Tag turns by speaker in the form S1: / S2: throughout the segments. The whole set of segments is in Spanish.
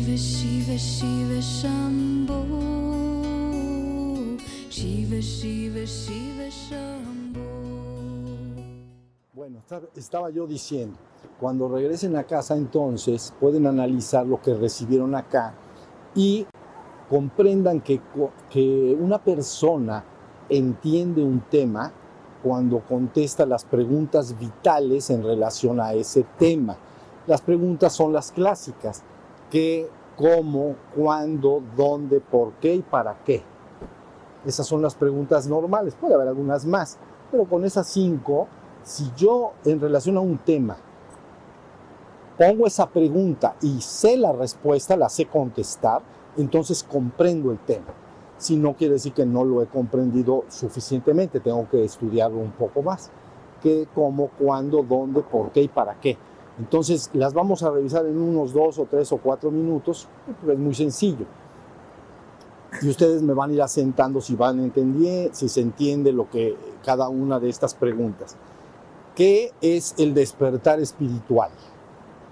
S1: Shiva Shiva Shiva Shambho, Shiva Shiva Shiva Shambho.
S2: Bueno, estaba yo diciendo, cuando regresen a casa entonces pueden analizar lo que recibieron acá y comprendan que una persona entiende un tema cuando contesta las preguntas vitales en relación a ese tema. Las preguntas son las clásicas: ¿qué, cómo, cuándo, dónde, por qué y para qué? Esas son las preguntas normales. Puede haber algunas más, pero con esas 5, si yo en relación a un tema pongo esa pregunta y sé la respuesta, la sé contestar, entonces comprendo el tema. Si no, quiere decir que no lo he comprendido suficientemente, tengo que estudiarlo un poco más. ¿Qué, cómo, cuándo, dónde, por qué y para qué? Entonces las vamos a revisar en unos 2 o 3 o 4 minutos, es muy sencillo. Y ustedes me van a ir asentando si van entendiendo, si se entiende lo que cada una de estas preguntas. ¿Qué es el despertar espiritual?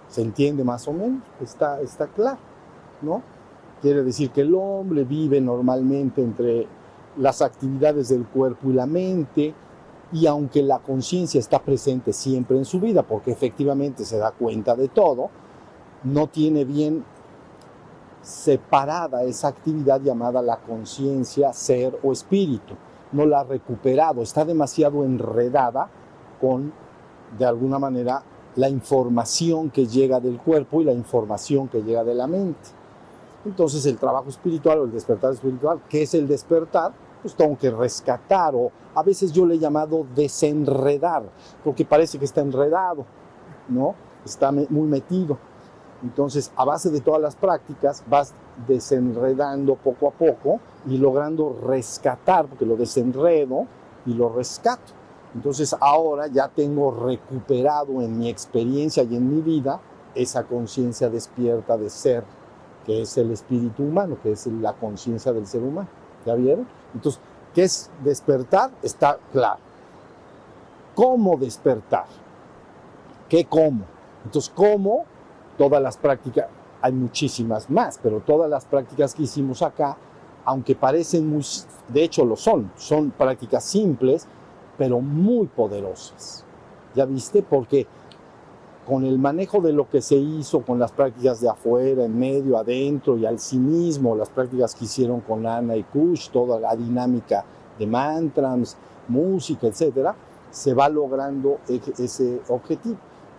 S2: ¿Se entiende más o menos? Está claro, ¿no? Quiere decir que el hombre vive normalmente entre las actividades del cuerpo y la mente, y aunque la conciencia está presente siempre en su vida, porque efectivamente se da cuenta de todo, no tiene bien separada esa actividad llamada la conciencia, ser o espíritu. No la ha recuperado, está demasiado enredada con, de alguna manera, la información que llega del cuerpo y la información que llega de la mente. Entonces el trabajo espiritual o el despertar espiritual, ¿qué es el despertar? Pues tengo que rescatar, o a veces yo le he llamado desenredar, porque parece que está enredado, ¿no? Está muy metido. Entonces, a base de todas las prácticas, vas desenredando poco a poco y logrando rescatar, porque lo desenredo y lo rescato. Entonces, ahora ya tengo recuperado en mi experiencia y en mi vida esa conciencia despierta de ser, que es el espíritu humano, que es la conciencia del ser humano. ¿Ya vieron? Entonces, ¿qué es despertar? Está claro. ¿Cómo despertar? ¿Qué cómo? Entonces, ¿cómo? Todas las prácticas, hay muchísimas más, pero todas las prácticas que hicimos acá, aunque parecen muy, de hecho lo son prácticas simples, pero muy poderosas. ¿Ya viste? Porque con el manejo de lo que se hizo con las prácticas de afuera, en medio, adentro y al sí mismo, las prácticas que hicieron con Ana y Kush, toda la dinámica de mantras, música, etcétera, se va logrando ese objetivo.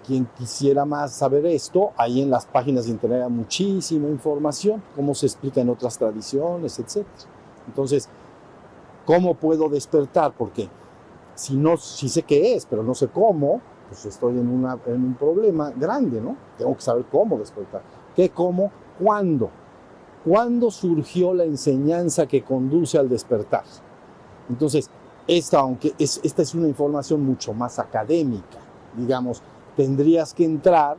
S2: Quien quisiera más saber esto, ahí en las páginas de internet hay muchísima información, cómo se explica en otras tradiciones, etcétera. Entonces, ¿cómo puedo despertar? Porque si sé qué es, pero no sé cómo, pues estoy en un problema grande, ¿no? Tengo que saber cómo despertar. ¿Qué, cómo, cuándo? ¿Cuándo surgió la enseñanza que conduce al despertar? Entonces, esta es una información mucho más académica, digamos, tendrías que entrar.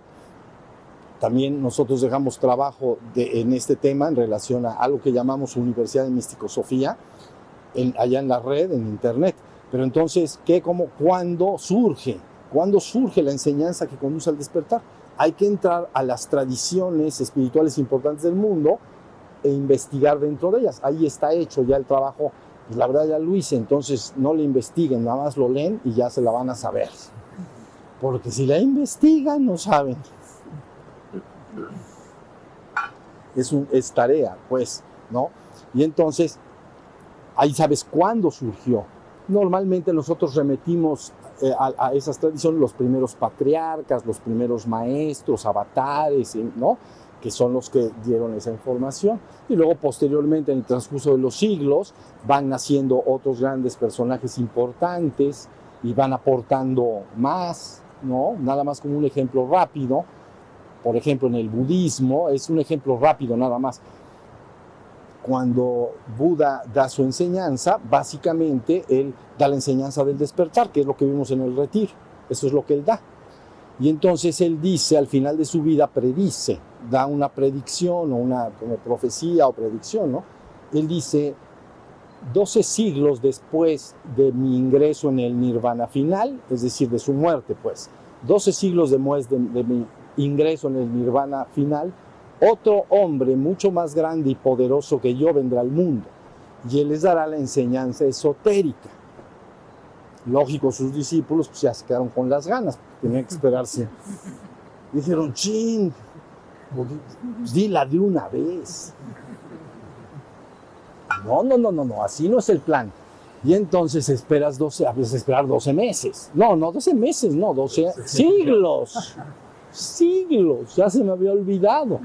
S2: También nosotros dejamos trabajo en este tema en relación a algo que llamamos Universidad de Misticosofía, allá en la red, en internet. Pero entonces, ¿qué, cómo, cuándo surge? ¿Cuándo surge la enseñanza que conduce al despertar? Hay que entrar a las tradiciones espirituales importantes del mundo e investigar dentro de ellas. Ahí está hecho ya el trabajo. Pues la verdad ya lo hice, entonces no le investiguen, nada más lo leen y ya se la van a saber. Porque si la investigan, no saben. Es tarea, pues, ¿no? Y entonces, ahí sabes cuándo surgió. Normalmente nosotros remitimos a esas tradiciones los primeros patriarcas, los primeros maestros, avatares, ¿no? Que son los que dieron esa información. Y luego, posteriormente, en el transcurso de los siglos, van naciendo otros grandes personajes importantes y van aportando más, ¿no? Nada más como un ejemplo rápido. Por ejemplo, en el budismo, es un ejemplo rápido nada más. Cuando Buda da su enseñanza, básicamente él da la enseñanza del despertar, que es lo que vimos en el retiro. Eso es lo que él da. Y entonces él dice, al final de su vida, predice, da una predicción o una como profecía o predicción, ¿no? Él dice, 12 siglos después de mi ingreso en el nirvana final, es decir, de su muerte, pues, 12 siglos después de mi ingreso en el nirvana final, otro hombre mucho más grande y poderoso que yo vendrá al mundo, y él les dará la enseñanza esotérica. Lógico, sus discípulos pues ya se quedaron con las ganas, tenían que esperarse. Dijeron, chin, pues dila de una vez. No, así no es el plan. Y entonces esperas 12 meses. No, 12 meses, no, 12 siglos. Siglos, ya se me había olvidado.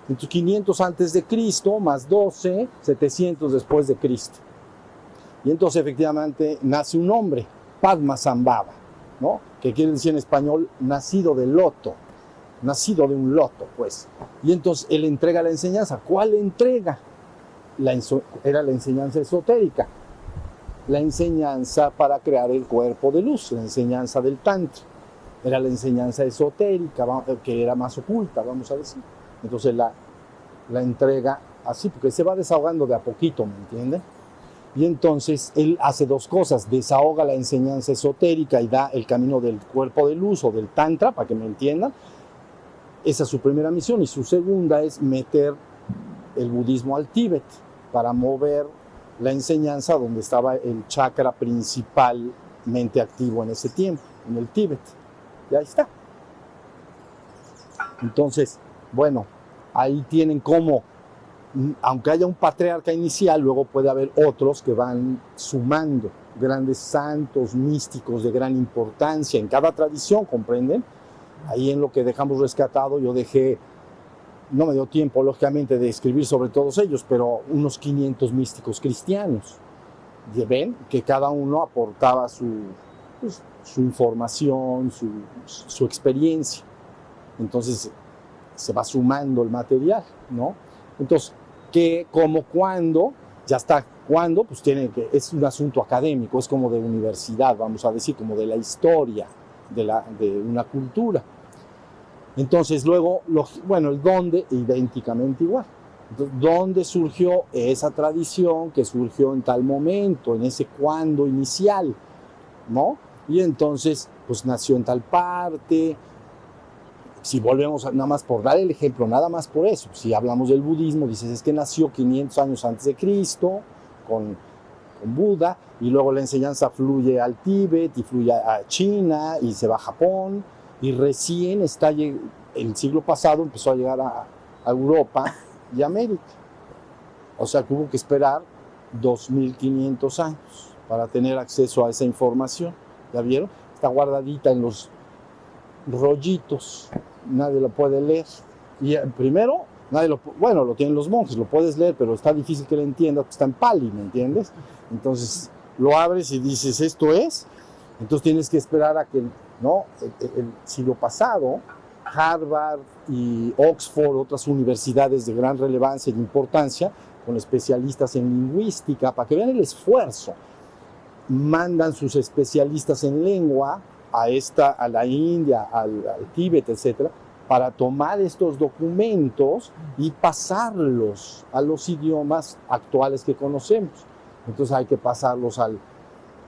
S2: Entonces 500 antes de Cristo, más 12, 700 después de Cristo. Y entonces efectivamente nace un hombre, Padmasambhava, ¿no? Que quiere decir en español, nacido de loto, nacido de un loto, pues. Y entonces él entrega la enseñanza. ¿Cuál entrega? Era la enseñanza esotérica, la enseñanza para crear el cuerpo de luz, la enseñanza del Tantra. Era la enseñanza esotérica, que era más oculta, vamos a decir. Entonces la entrega así, porque se va desahogando de a poquito, ¿me entienden? Y entonces él hace dos cosas: desahoga la enseñanza esotérica y da el camino del cuerpo de luz o del Tantra, para que me entiendan. Esa es su primera misión. Y su segunda es meter el budismo al Tíbet, para mover la enseñanza donde estaba el chakra principalmente activo en ese tiempo, en el Tíbet. Y ahí está. Entonces, bueno, ahí tienen cómo, aunque haya un patriarca inicial, luego puede haber otros que van sumando, grandes santos, místicos de gran importancia en cada tradición, ¿comprenden? Ahí en lo que dejamos rescatado, yo dejé, no me dio tiempo, lógicamente, de escribir sobre todos ellos, pero unos 500 místicos cristianos. Y ven que cada uno aportaba su información, su experiencia. Entonces se va sumando el material, ¿no? Entonces, ¿qué, cómo, cuándo? Ya está, ¿cuándo? Pues es un asunto académico, es como de universidad, vamos a decir, como de la historia de una cultura. Entonces luego, el dónde, idénticamente igual. Entonces, ¿dónde surgió esa tradición que surgió en tal momento, en ese cuándo inicial, ¿no? Y entonces, pues nació en tal parte. Si volvemos, nada más por dar el ejemplo, nada más por eso, si hablamos del budismo, dices, es que nació 500 años antes de Cristo, con Buda, y luego la enseñanza fluye al Tíbet, y fluye a China, y se va a Japón, y recién el siglo pasado empezó a llegar a Europa y América. O sea que hubo que esperar 2500 años para tener acceso a esa información. ¿Ya vieron? Está guardadita en los rollitos, nadie lo puede leer. Y primero, lo tienen los monjes, lo puedes leer, pero está difícil que lo entiendas, porque está en Pali, ¿me entiendes? Entonces lo abres y dices, ¿esto es? Entonces tienes que esperar a que, ¿no? El siglo pasado, Harvard y Oxford, otras universidades de gran relevancia y importancia, con especialistas en lingüística, para que vean el esfuerzo, mandan sus especialistas en lengua a la India, al Tíbet, etcétera, para tomar estos documentos y pasarlos a los idiomas actuales que conocemos. Entonces hay que pasarlos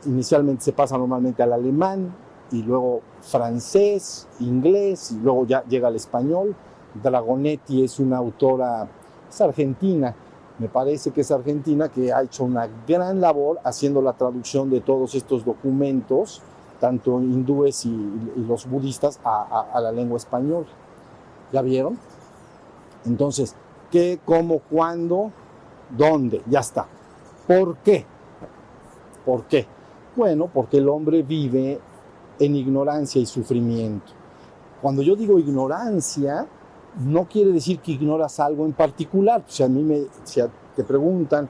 S2: inicialmente se pasa normalmente al alemán, y luego francés, inglés, y luego ya llega al español. Dragonetti es una autora, es argentina, me parece que es argentina, que ha hecho una gran labor haciendo la traducción de todos estos documentos, tanto hindúes y los budistas, a la lengua española. ¿Ya vieron? Entonces, ¿qué, cómo, cuándo, dónde? Ya está. ¿Por qué? ¿Por qué? Bueno, porque el hombre vive en ignorancia y sufrimiento. Cuando yo digo ignorancia, no quiere decir que ignoras algo en particular. Si te preguntan,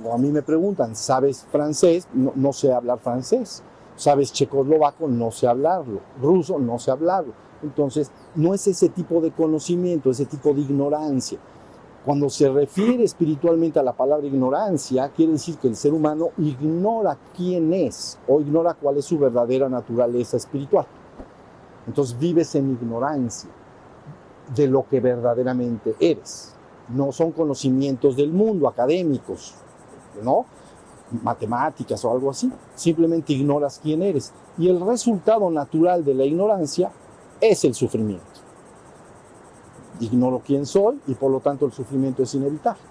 S2: o a mí me preguntan, ¿sabes francés? No sé hablar francés. ¿Sabes checoslovaco? No sé hablarlo. Ruso, no sé hablarlo. Entonces, no es ese tipo de conocimiento, ese tipo de ignorancia. Cuando se refiere espiritualmente a la palabra ignorancia, quiere decir que el ser humano ignora quién es o ignora cuál es su verdadera naturaleza espiritual. Entonces vives en ignorancia de lo que verdaderamente eres. No son conocimientos del mundo, académicos, ¿no? Matemáticas o algo así. Simplemente ignoras quién eres. Y el resultado natural de la ignorancia es el sufrimiento. ignoro quién soy y por lo tanto el sufrimiento es inevitable.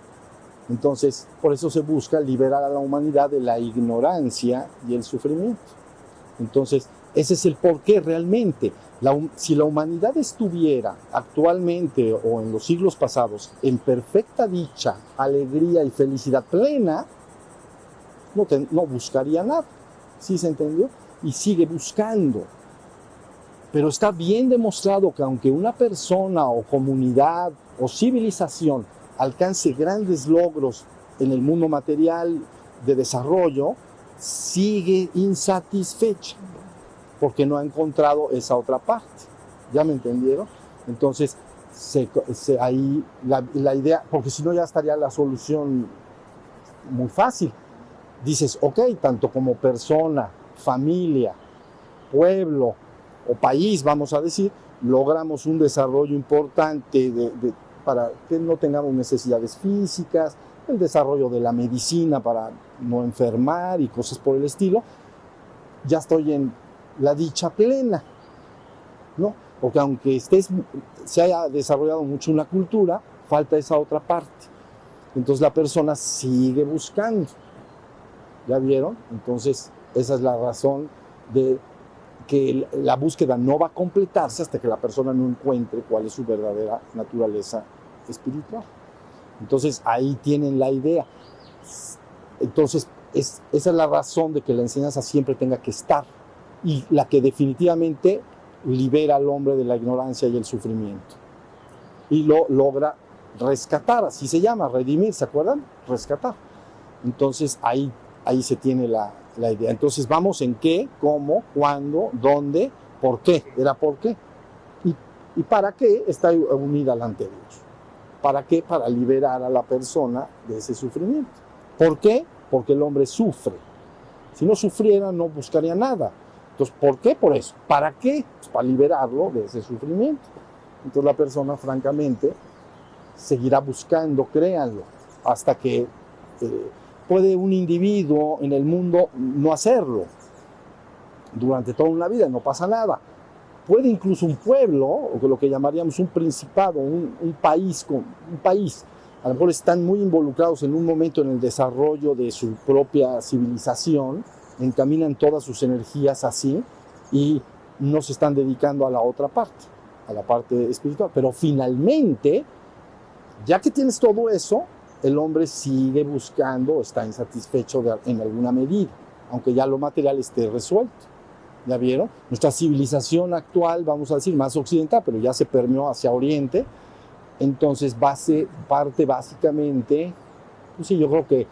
S2: Entonces, por eso se busca liberar a la humanidad de la ignorancia y el sufrimiento. Entonces, ese es el porqué realmente. Si la humanidad estuviera actualmente o en los siglos pasados en perfecta dicha, alegría y felicidad plena, no buscaría nada. ¿Sí se entendió? Y sigue buscando. Pero está bien demostrado que aunque una persona o comunidad o civilización alcance grandes logros en el mundo material de desarrollo, sigue insatisfecha porque no ha encontrado esa otra parte. ¿Ya me entendieron? Entonces, ahí la idea, porque si no ya estaría la solución muy fácil. Dices, ok, tanto como persona, familia, pueblo o país, vamos a decir, logramos un desarrollo importante para que no tengamos necesidades físicas, el desarrollo de la medicina para no enfermar y cosas por el estilo, ya estoy en la dicha plena, ¿no? Porque aunque se haya desarrollado mucho una cultura, falta esa otra parte. Entonces la persona sigue buscando. ¿Ya vieron? Entonces esa es la razón de que la búsqueda no va a completarse hasta que la persona no encuentre cuál es su verdadera naturaleza espiritual. Entonces ahí tienen la idea. Entonces esa es la razón de que la enseñanza siempre tenga que estar y la que definitivamente libera al hombre de la ignorancia y el sufrimiento y lo logra rescatar, así se llama, redimir, ¿se acuerdan? Rescatar. Entonces ahí se tiene la idea. Entonces vamos en qué, cómo, cuándo, dónde, por qué. Era por qué. Y para qué está unida la anterior. ¿Para qué? Para liberar a la persona de ese sufrimiento. ¿Por qué? Porque el hombre sufre. Si no sufriera, no buscaría nada. Entonces, ¿por qué? Por eso. ¿Para qué? Pues para liberarlo de ese sufrimiento. Entonces la persona, francamente, seguirá buscando, créanlo, hasta que puede un individuo en el mundo no hacerlo durante toda una vida, no pasa nada. Puede incluso un pueblo, o lo que llamaríamos un principado, un país, a lo mejor están muy involucrados en un momento en el desarrollo de su propia civilización, encaminan todas sus energías así y no se están dedicando a la otra parte, a la parte espiritual. Pero finalmente, ya que tienes todo eso, el hombre sigue buscando, está insatisfecho en alguna medida, aunque ya lo material esté resuelto. ¿Ya vieron? Nuestra civilización actual, vamos a decir, más occidental, pero ya se permeó hacia Oriente, entonces parte básicamente, pues sí, yo creo que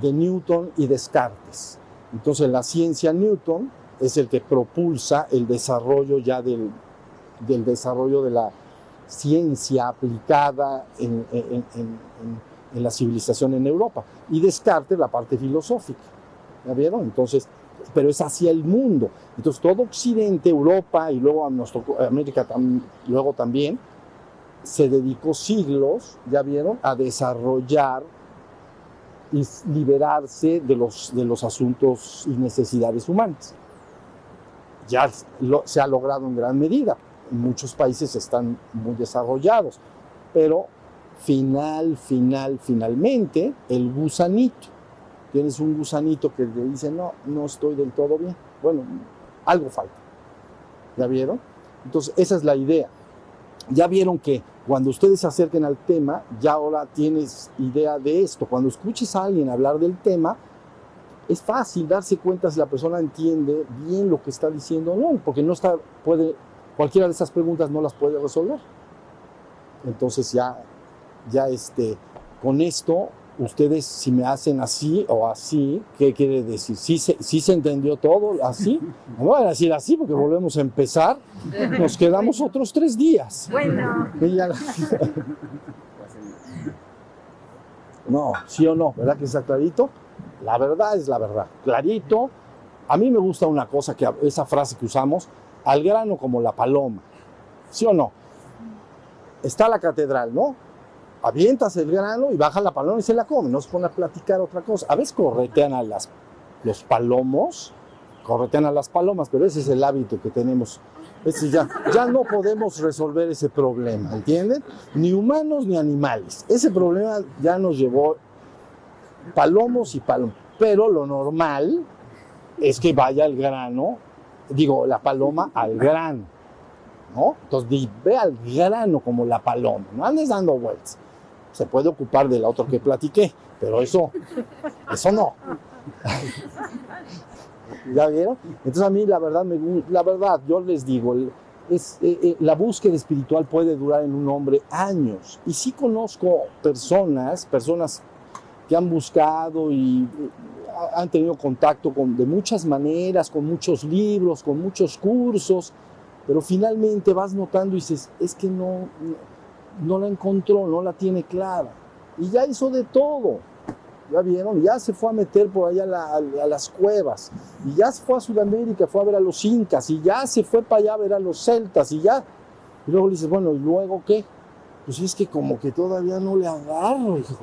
S2: de Newton y Descartes. Entonces la ciencia Newton es el que propulsa el desarrollo ya del desarrollo de la ciencia aplicada en la civilización en Europa. Y Descartes la parte filosófica. ¿Ya vieron? Entonces, pero es hacia el mundo. Entonces todo Occidente, Europa y luego América luego también, se dedicó siglos, ¿ya vieron?, a desarrollar y liberarse de los asuntos y necesidades humanas. Ya se ha logrado en gran medida. Muchos países están muy desarrollados, pero finalmente, el gusanito. Tienes un gusanito que te dice, no estoy del todo bien. Bueno, algo falta. ¿Ya vieron? Entonces, esa es la idea. Ya vieron que cuando ustedes se acerquen al tema, ya ahora tienes idea de esto. Cuando escuches a alguien hablar del tema, es fácil darse cuenta si la persona entiende bien lo que está diciendo o no, porque cualquiera de esas preguntas no las puede resolver. Entonces con esto, ustedes si me hacen así o así, ¿qué quiere decir? ¿Sí se entendió todo así? No voy a decir así porque volvemos a empezar, nos quedamos otros 3 días.
S3: Bueno.
S2: No, sí o no, ¿verdad que está clarito? La verdad es la verdad, clarito. A mí me gusta una cosa, esa frase que usamos, al grano como la paloma, ¿sí o no? Está la catedral, ¿no? Avientas el grano y baja la paloma y se la come, no se pone a platicar otra cosa. A veces corretean a los palomos, corretean a las palomas, pero ese es el hábito que tenemos Ya no podemos resolver ese problema, ¿entienden? Ni humanos ni animales. Ese problema ya nos llevó palomos y palomos. Pero lo normal es que vaya al grano, la paloma al grano, ¿no? Entonces, ve al grano como la paloma, no andes dando vueltas. Se puede ocupar del otro que platiqué, pero eso no. ¿Ya vieron? Entonces a mí la verdad, yo les digo, la búsqueda espiritual puede durar en un hombre años. Y sí conozco personas que han buscado y han tenido contacto de muchas maneras, con muchos libros, con muchos cursos, pero finalmente vas notando y dices, es que no la encontró, no la tiene clara. Y ya hizo de todo. ¿Ya vieron? Ya se fue a meter por allá a las cuevas, y ya se fue a Sudamérica, fue a ver a los incas, y ya se fue para allá a ver a los celtas, y luego le dices, bueno, ¿y luego qué? Pues es que como que todavía no le agarro, hijo.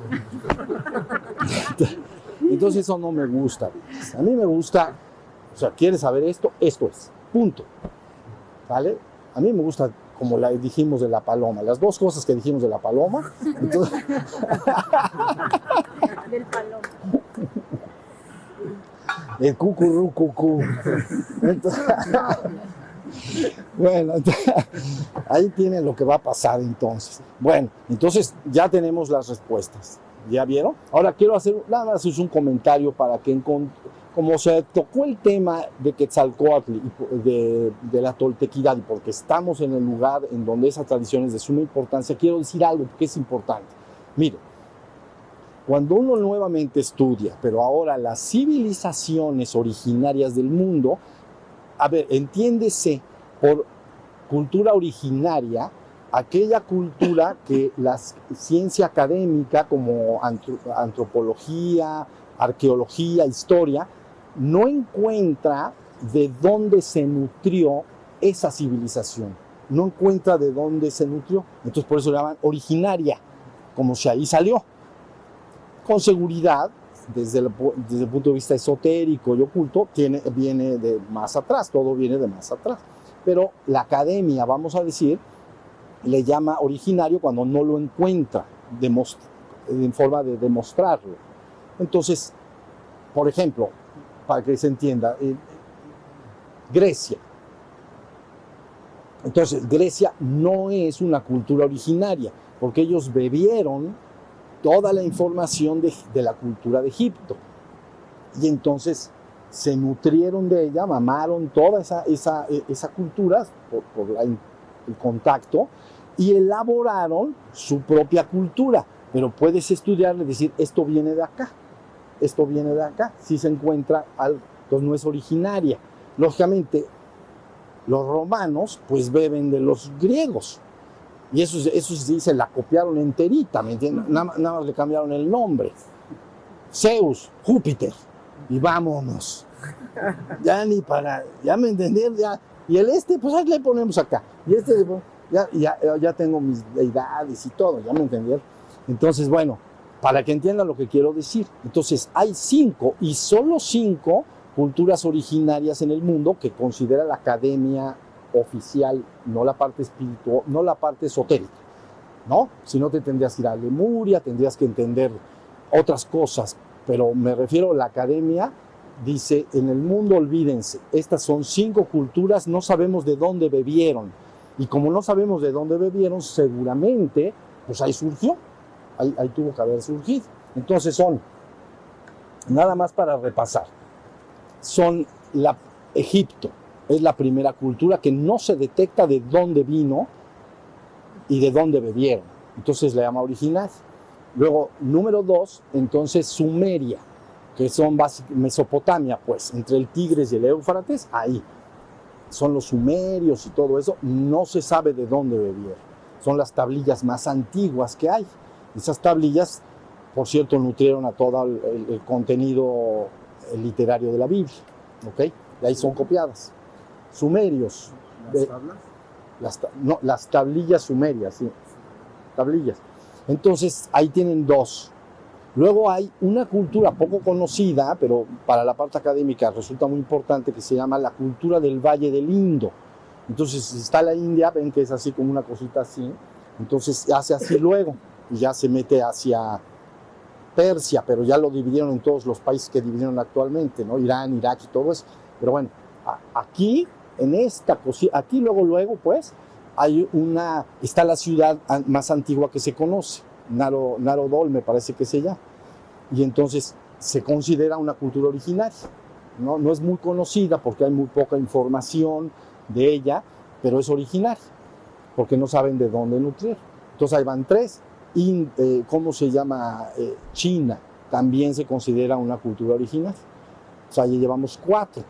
S2: Entonces eso no me gusta. A mí me gusta, ¿quieres saber esto? Esto es, punto. ¿Vale? A mí me gusta, como dijimos de la paloma, las dos cosas que dijimos de la paloma. Entonces...
S3: del paloma.
S2: El cucurrucucú. Bueno, ahí tienen lo que va a pasar entonces. Bueno, entonces ya tenemos las respuestas. ¿Ya vieron? Ahora quiero hacer nada más un comentario para que como se tocó el tema de Quetzalcóatl y de la toltequidad, y porque estamos en el lugar en donde esa tradición es de suma importancia, quiero decir algo que es importante. Mire, cuando uno nuevamente estudia, pero ahora las civilizaciones originarias del mundo, entiéndese por cultura originaria aquella cultura que la ciencia académica como antropología, arqueología, historia, no encuentra de dónde se nutrió esa civilización. No encuentra de dónde se nutrió. Entonces por eso la llaman originaria, como si ahí salió. Con seguridad, desde el punto de vista esotérico y oculto, viene de más atrás, todo viene de más atrás. Pero la academia, vamos a decir, le llama originario cuando no lo encuentra en forma de demostrarlo. Entonces, por ejemplo, para que se entienda, Grecia. Entonces, Grecia no es una cultura originaria, porque ellos bebieron toda la información de la cultura de Egipto. Y entonces se nutrieron de ella, mamaron toda esa cultura por el contacto y elaboraron su propia cultura. Pero puedes estudiarle y decir, esto viene de acá, si se encuentra, pues no es originaria. Lógicamente, los romanos pues beben de los griegos. Y eso sí se la copiaron enterita, ¿me entiendes? Nada más le cambiaron el nombre. Zeus, Júpiter, y vámonos. Ya me entendieron, ya. Y pues ahí le ponemos acá. Y ya tengo mis deidades y todo, ya me entendieron. Entonces, bueno, para que entiendan lo que quiero decir. Entonces, hay 5, y solo 5 culturas originarias en el mundo que considera la academia oficial, no la parte espiritual, no la parte esotérica, ¿no? Si no te tendrías que ir a Lemuria, tendrías que entender otras cosas, pero me refiero a la academia, dice, en el mundo olvídense, estas son 5 culturas, no sabemos de dónde bebieron, y como no sabemos de dónde bebieron, seguramente, pues ahí surgió, ahí tuvo que haber surgido. Entonces nada más para repasar, son Egipto, es la primera cultura que no se detecta de dónde vino y de dónde bebieron. Entonces le llama original. Luego, número 2, entonces Sumeria, que son Mesopotamia, pues, entre el Tigris y el Éufrates, ahí. Son los sumerios y todo eso, no se sabe de dónde bebieron. Son las tablillas más antiguas que hay. Esas tablillas, por cierto, nutrieron a todo el contenido literario de la Biblia, ¿ok? De ahí son copiadas. Sumerios.
S4: ¿Las tablas?
S2: Las tablillas sumerias, sí. Tablillas. Entonces, ahí tienen 2. Luego hay una cultura poco conocida, pero para la parte académica resulta muy importante, que se llama la cultura del Valle del Indo. Entonces, si está la India, ven que es así como una cosita así, entonces hace así luego y ya se mete hacia Persia, pero ya lo dividieron en todos los países que dividieron actualmente, ¿no? Irán, Irak y todo eso. Pero bueno, aquí, en esta cosita, aquí luego, pues, está la ciudad más antigua que se conoce, Narodol, me parece que se llama. Y entonces se considera una cultura originaria. No es muy conocida porque hay muy poca información de ella, pero es originaria, porque no saben de dónde nutrir. Entonces ahí van tres. ¿Cómo se llama? China también se considera una cultura originaria. O sea, ya llevamos 4.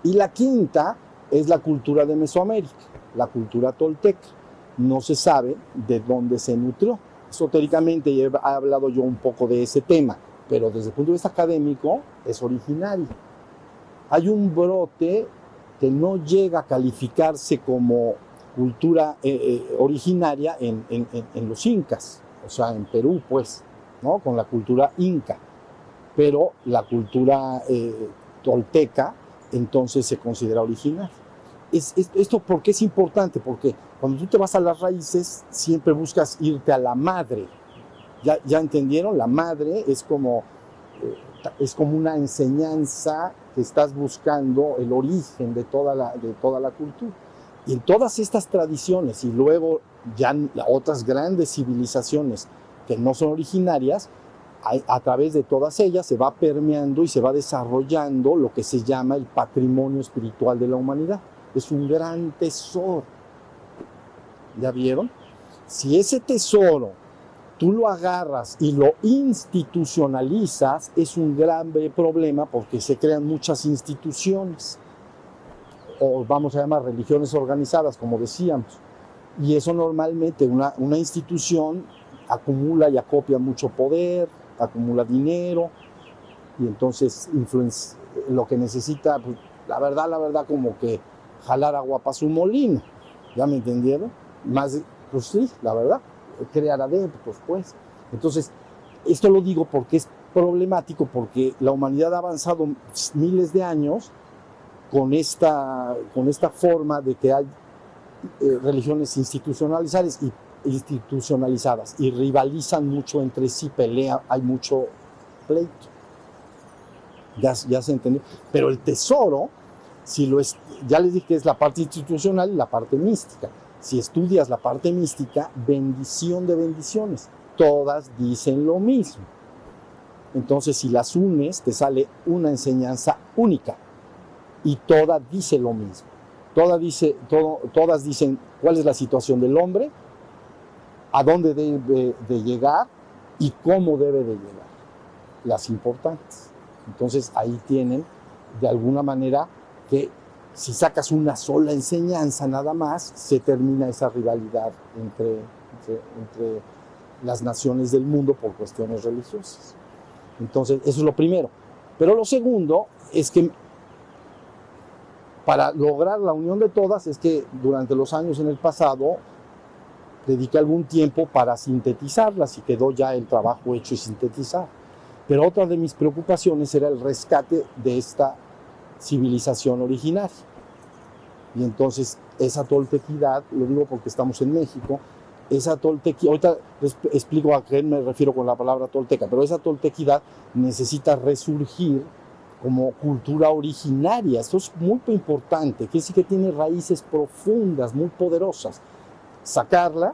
S2: Y la quinta es la cultura de Mesoamérica, la cultura tolteca. No se sabe de dónde se nutrió. Esotéricamente he hablado yo un poco de ese tema, pero desde el punto de vista académico es originario. Hay un brote que no llega a calificarse como cultura originaria en los incas, o sea, en Perú, pues, ¿no? Con la cultura inca, pero la cultura tolteca entonces se considera originaria. Esto, ¿por qué es importante? Porque cuando tú te vas a las raíces, siempre buscas irte a la madre. ¿Ya entendieron? La madre es como una enseñanza que estás buscando el origen de toda la cultura. Y en todas estas tradiciones y luego ya otras grandes civilizaciones que no son originarias, a través de todas ellas se va permeando y se va desarrollando lo que se llama el patrimonio espiritual de la humanidad. Es un gran tesoro. ¿Ya vieron? Si ese tesoro tú lo agarras y lo institucionalizas, es un gran problema porque se crean muchas instituciones, o vamos a llamar religiones organizadas, como decíamos. Y eso normalmente, una institución acumula y acopia mucho poder, acumula dinero, y entonces lo que necesita, pues, la verdad, como que jalar agua para su molino. ¿Ya me entendieron? Más, pues sí, la verdad, crear adeptos, pues. Entonces, esto lo digo porque es problemático, porque la humanidad ha avanzado miles de años con esta forma de que hay religiones institucionalizadas y rivalizan mucho entre sí, hay mucho pleito. Ya se entendió. Pero el tesoro, ya les dije que es la parte institucional y la parte mística. Si estudias la parte mística, bendición de bendiciones. Todas dicen lo mismo. Entonces, si las unes, te sale una enseñanza única. Y todas dice lo mismo. Todas dicen cuál es la situación del hombre, a dónde debe de llegar y cómo debe de llegar. Las importantes. Entonces ahí tienen, de alguna manera, que si sacas una sola enseñanza nada más, se termina esa rivalidad entre las naciones del mundo por cuestiones religiosas. Entonces, eso es lo primero. Pero lo segundo es que para lograr la unión de todas es que durante los años en el pasado dediqué algún tiempo para sintetizarlas y quedó ya el trabajo hecho y sintetizado. Pero otra de mis preocupaciones era el rescate de esta civilización originaria. Y entonces esa toltequidad, lo digo porque estamos en México, esa toltequidad, ahorita les explico a qué me refiero con la palabra tolteca, pero esa toltequidad necesita resurgir como cultura originaria. Esto es muy importante, que sí que tiene raíces profundas, muy poderosas. Sacarla,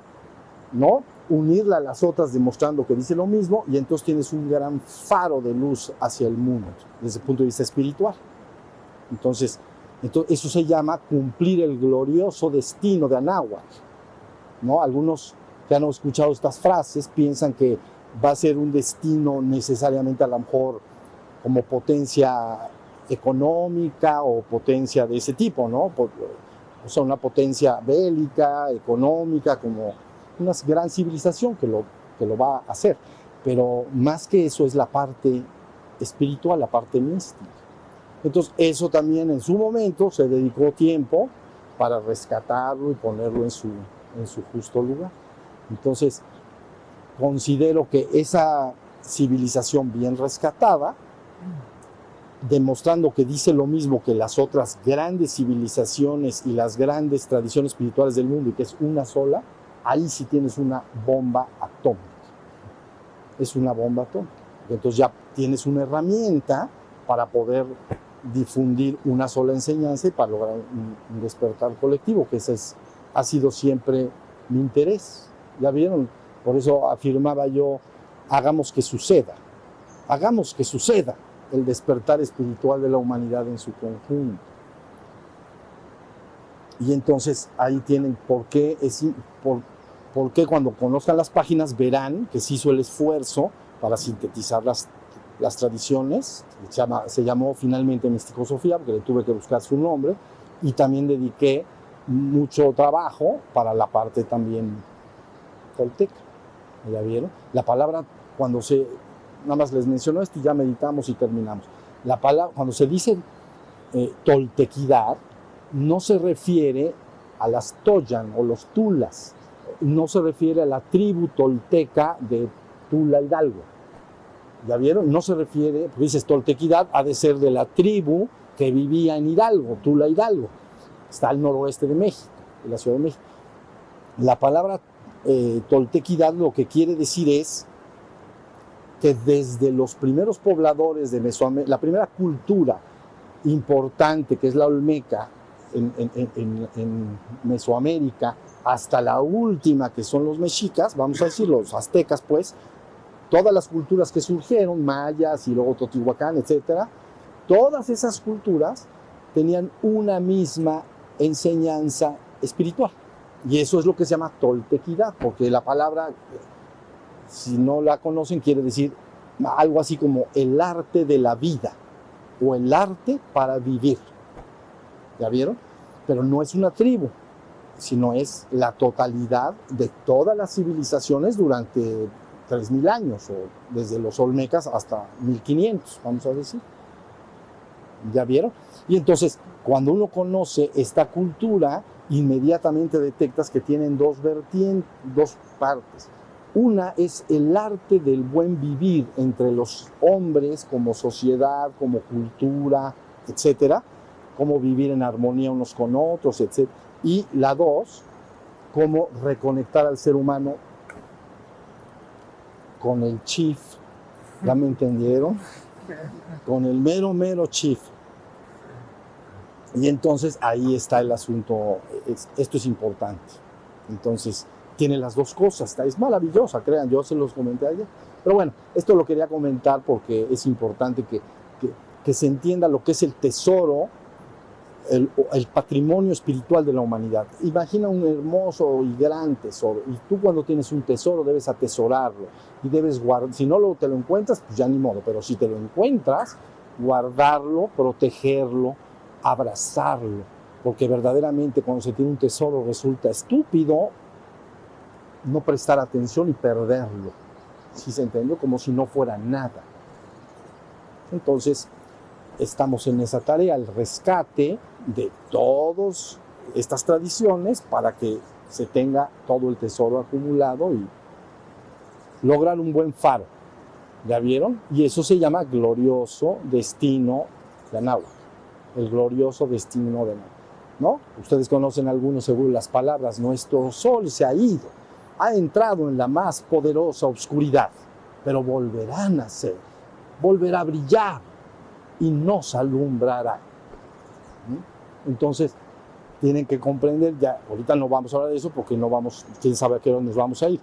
S2: ¿no? Unirla a las otras demostrando que dice lo mismo, y entonces tienes un gran faro de luz hacia el mundo desde el punto de vista espiritual. Entonces eso se llama cumplir el glorioso destino de Anáhuac, ¿no? Algunos que han escuchado estas frases piensan que va a ser un destino necesariamente, a lo mejor, como potencia económica o potencia de ese tipo, ¿no? O sea, una potencia bélica, económica, como una gran civilización que lo va a hacer. Pero más que eso es la parte espiritual, la parte mística. Entonces, eso también en su momento se dedicó tiempo para rescatarlo y ponerlo en su justo lugar. Entonces, considero que esa civilización bien rescatada demostrando que dice lo mismo que las otras grandes civilizaciones y las grandes tradiciones espirituales del mundo, y que es una sola, ahí sí tienes una bomba atómica. Es una bomba atómica. Entonces ya tienes una herramienta para poder difundir una sola enseñanza y para lograr un despertar colectivo, que ese ha sido siempre mi interés. ¿Ya vieron? Por eso afirmaba yo, hagamos que suceda el despertar espiritual de la humanidad en su conjunto. Y entonces ahí tienen por qué cuando conozcan las páginas verán que se hizo el esfuerzo para sintetizar las tradiciones. Se llamó finalmente Misticosofía, porque le tuve que buscar su nombre, y también dediqué mucho trabajo para la parte también tolteca. ¿Ya vieron? La palabra, nada más les menciono esto y ya meditamos y terminamos. La palabra, cuando se dice toltequidad, no se refiere a las Toyan o los Tulas, no se refiere a la tribu tolteca de Tula Hidalgo. ¿Ya vieron? No se refiere, porque dices toltequidad, ha de ser de la tribu que vivía en Hidalgo, Tula Hidalgo. Está al noroeste de México, de la Ciudad de México. La palabra toltequidad lo que quiere decir es que desde los primeros pobladores de Mesoamérica, la primera cultura importante, que es la olmeca en Mesoamérica, hasta la última, que son los mexicas, vamos a decir los aztecas, pues, todas las culturas que surgieron, mayas y luego Teotihuacán, etcétera, todas esas culturas tenían una misma enseñanza espiritual. Y eso es lo que se llama toltequidad, porque la palabra, si no la conocen, quiere decir algo así como el arte de la vida o el arte para vivir. ¿Ya vieron? Pero no es una tribu, sino es la totalidad de todas las civilizaciones durante 3.000 años, o desde los olmecas hasta 1.500, vamos a decir. ¿Ya vieron? Y entonces, cuando uno conoce esta cultura, inmediatamente detectas que tienen dos partes. Una es el arte del buen vivir entre los hombres como sociedad, como cultura, etcétera, cómo vivir en armonía unos con otros, etcétera. Y la dos, cómo reconectar al ser humano con el chief, ¿ya me entendieron? Con el mero chief. Y entonces ahí está el asunto, esto es importante. Entonces tiene las dos cosas, es maravillosa, crean, yo se los comenté ayer. Pero bueno, esto lo quería comentar porque es importante que se entienda lo que es el tesoro, el patrimonio espiritual de la humanidad. Imagina un hermoso y gran tesoro, y tú cuando tienes un tesoro debes atesorarlo y debes guardar. Si no te lo encuentras, pues ya ni modo, pero si te lo encuentras, guardarlo, protegerlo, abrazarlo, porque verdaderamente cuando se tiene un tesoro resulta estúpido no prestar atención y perderlo. ¿Sí se entendió? Como si no fuera nada. Entonces, estamos en esa tarea, el rescate de todas estas tradiciones para que se tenga todo el tesoro acumulado y lograr un buen faro. ¿Ya vieron? Y eso se llama glorioso destino de Anáhuac. El glorioso destino de Anáhuac, ¿no? Ustedes conocen algunos seguro las palabras: nuestro sol se ha ido, ha entrado en la más poderosa oscuridad, pero volverá a nacer, volverá a brillar y nos alumbrará. Entonces, tienen que comprender, ya ahorita no vamos a hablar de eso porque no vamos, quién sabe a qué hora nos vamos a ir,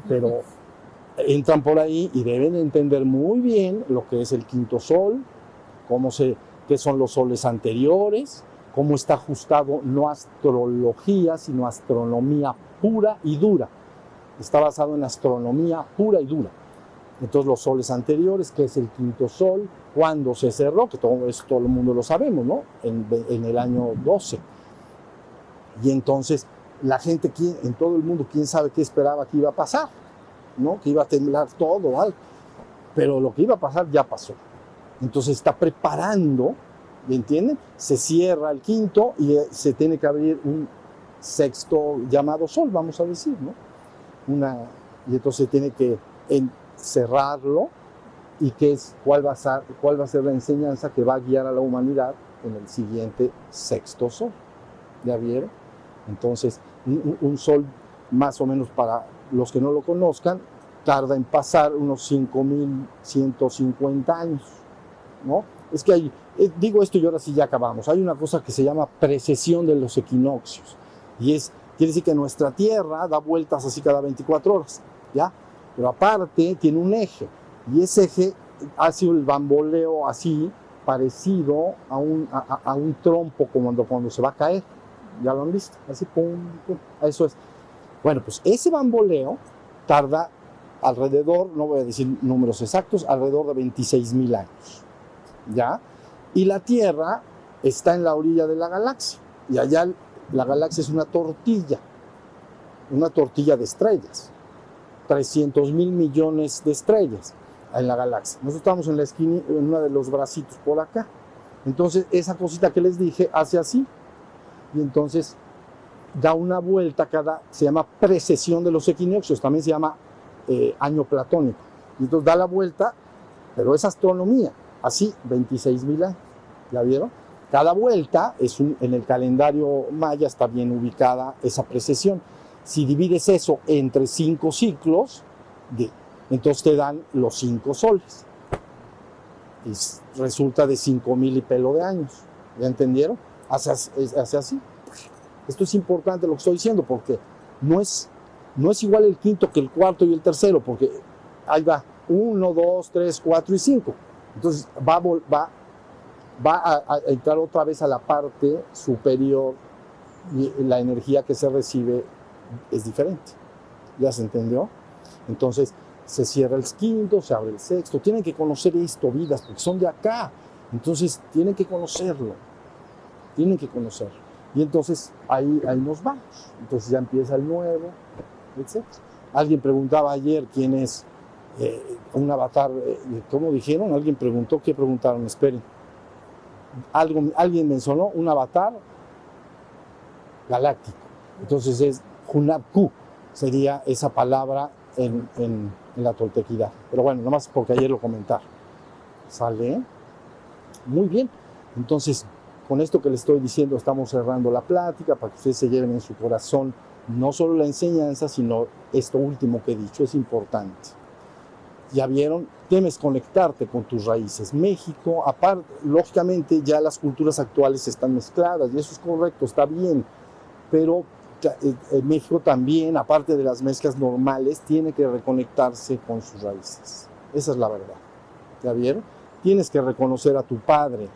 S2: pero entran por ahí y deben entender muy bien lo que es el quinto sol, qué son los soles anteriores, cómo está ajustado no astrología, sino astronomía pura y dura. Está basado en astronomía pura y dura. Entonces los soles anteriores, que es el quinto sol, cuando se cerró, que todo el mundo lo sabemos, ¿no? En el año 12. Y entonces la gente en todo el mundo, quién sabe qué esperaba que iba a pasar, ¿no? Que iba a temblar todo, algo. Pero lo que iba a pasar ya pasó. Entonces está preparando, ¿me entienden? Se cierra el quinto y se tiene que abrir un sexto llamado sol, vamos a decir, ¿no? Y entonces tiene que cerrarlo y cuál va a ser la enseñanza que va a guiar a la humanidad en el siguiente sexto sol. ¿Ya vieron? Entonces, un sol, más o menos para los que no lo conozcan, tarda en pasar unos 5.150 años, ¿no? Es que digo esto y ahora sí ya acabamos. Hay una cosa que se llama precesión de los equinoccios, y quiere decir que nuestra Tierra da vueltas así cada 24 horas, ¿ya? Pero aparte tiene un eje, y ese eje hace el bamboleo así, parecido a un trompo cuando se va a caer. ¿Ya lo han visto? Así, pum, pum. Eso es. Bueno, pues ese bamboleo tarda alrededor, no voy a decir números exactos, alrededor de 26.000 años. ¿Ya? Y la Tierra está en la orilla de la galaxia. Y allá la galaxia es una tortilla de estrellas. 300.000 millones de estrellas en la galaxia. Nosotros estamos en la esquina, en uno de los bracitos por acá. Entonces, esa cosita que les dije hace así. Y entonces da una vuelta se llama precesión de los equinoccios, también se llama año platónico. Y entonces da la vuelta, pero es astronomía, así 26.000 años. ¿Ya vieron? Cada vuelta en el calendario maya está bien ubicada esa precesión. Si divides eso entre 5 ciclos, entonces te dan los 5 soles. Y resulta de 5.000 y pelo de años. ¿Ya entendieron? Hace así. Esto es importante lo que estoy diciendo, porque no es igual el quinto que el cuarto y el tercero, porque ahí va 1, 2, 3, 4 y 5. Entonces va a entrar otra vez a la parte superior, y la energía que se recibe es diferente. ¿Ya se entendió? Entonces se cierra el quinto, se abre el sexto. Tienen que conocer esto, vidas, porque son de acá. Entonces tienen que conocerlo. Y entonces ahí nos vamos. Entonces ya empieza el nuevo, etc. Alguien preguntaba ayer quién es un avatar. ¿Cómo dijeron? Alguien preguntó. ¿Qué preguntaron? Esperen. Alguien mencionó un avatar galáctico. Entonces es Hunabku, sería esa palabra en la toltequidad. Pero bueno, nomás porque ayer lo comentaron. ¿Sale? Muy bien. Entonces, con esto que les estoy diciendo, estamos cerrando la plática para que ustedes se lleven en su corazón no solo la enseñanza, sino esto último que he dicho, es importante. Ya vieron, temes conectarte con tus raíces. México, aparte, lógicamente ya las culturas actuales están mezcladas, y eso es correcto, está bien, pero México también, aparte de las mezclas normales, tiene que reconectarse con sus raíces. Esa es la verdad. ¿Ya vieron? Tienes que reconocer a tu padre,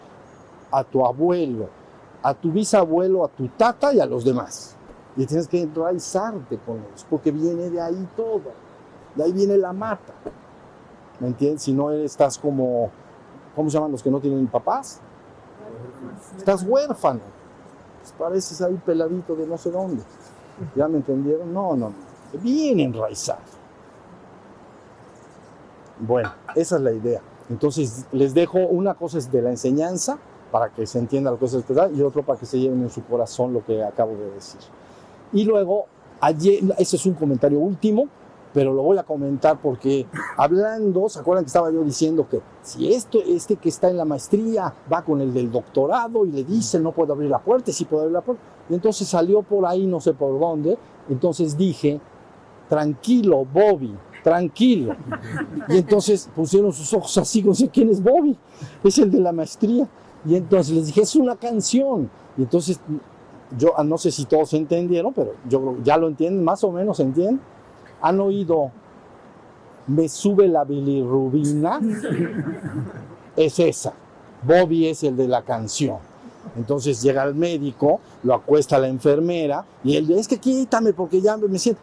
S2: a tu abuelo, a tu bisabuelo, a tu tata y a los demás. Y tienes que enraizarte con ellos, porque viene de ahí todo. De ahí viene la mata. ¿Me entiendes? Si no estás como, ¿cómo se llaman los que no tienen papás? Estás huérfano. Pues pareces ahí peladito de no sé dónde. ¿Ya me entendieron? No. Bien enraizado. Bueno, esa es la idea. Entonces, les dejo una cosa es de la enseñanza, para que se entienda lo que es el espiritual, y otro para que se lleven en su corazón lo que acabo de decir. Y luego, ayer, ese es un comentario último, pero lo voy a comentar porque hablando, ¿se acuerdan que estaba yo diciendo que si este que está en la maestría va con el del doctorado y le dice no puedo abrir la puerta, sí puedo abrir la puerta? Y entonces salió por ahí, no sé por dónde, entonces dije, tranquilo, Bobby, tranquilo. Y entonces pusieron sus ojos así, como si, ¿quién es Bobby? Es el de la maestría. Y entonces les dije, es una canción. Y entonces, yo no sé si todos entendieron, pero yo ya lo entienden, más o menos entienden. ¿Han oído Me sube la bilirrubina? Es esa. Bobby es el de la canción. Entonces llega el médico, lo acuesta la enfermera, y él dice, es que quítame porque ya me siento.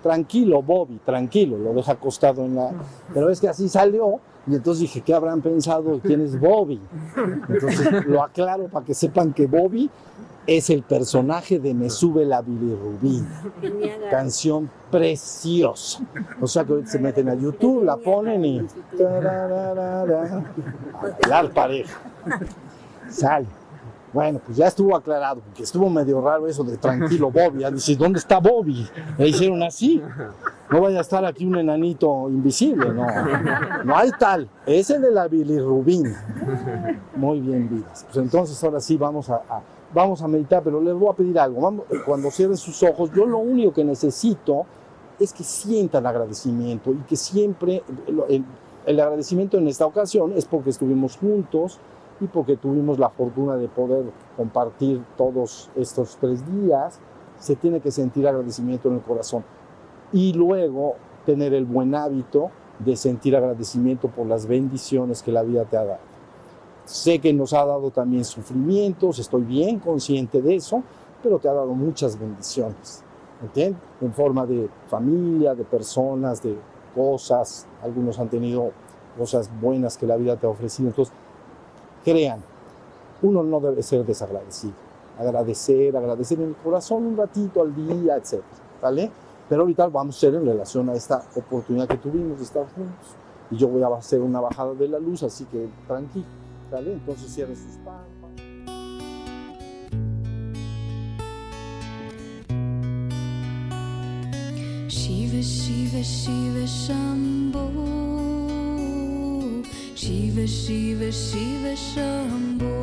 S2: Tranquilo, Bobby, tranquilo, lo deja acostado en la... Pero es que así salió, y entonces dije, ¿qué habrán pensado? ¿Quién es Bobby? Entonces lo aclaro para que sepan que Bobby es el personaje de Me sube la bilirrubina. Canción preciosa. O sea que ahorita se meten a YouTube, la ponen y... A bailar pareja. Sale. Bueno, pues ya estuvo aclarado, porque estuvo medio raro eso de tranquilo Bobby. Ya dices, ¿dónde está Bobby? Le hicieron así. No vaya a estar aquí un enanito invisible, no. No hay tal. Es el de la bilirrubina. Muy bien, vidas. Pues entonces ahora sí vamos a meditar, pero les voy a pedir algo. Cuando cierren sus ojos, yo lo único que necesito es que sientan agradecimiento y que siempre, el agradecimiento en esta ocasión es porque estuvimos juntos y porque tuvimos la fortuna de poder compartir todos estos 3 días. Se tiene que sentir agradecimiento en el corazón. Y luego tener el buen hábito de sentir agradecimiento por las bendiciones que la vida te ha dado. Sé que nos ha dado también sufrimientos, estoy bien consciente de eso, pero te ha dado muchas bendiciones, ¿entiendes? En forma de familia, de personas, de cosas. Algunos han tenido cosas buenas que la vida te ha ofrecido. Entonces, crean, uno no debe ser desagradecido. Agradecer en el corazón un ratito al día, etc. ¿Vale? Pero ahorita vamos a hacer en relación a esta oportunidad que tuvimos de estar juntos. Y yo voy a hacer una bajada de la luz, así que tranquilo. ¿Vale? Entonces cierren sus párpados.
S1: Shiva Shiva Shiva Shambho, Shiva Shiva Shiva Shambho.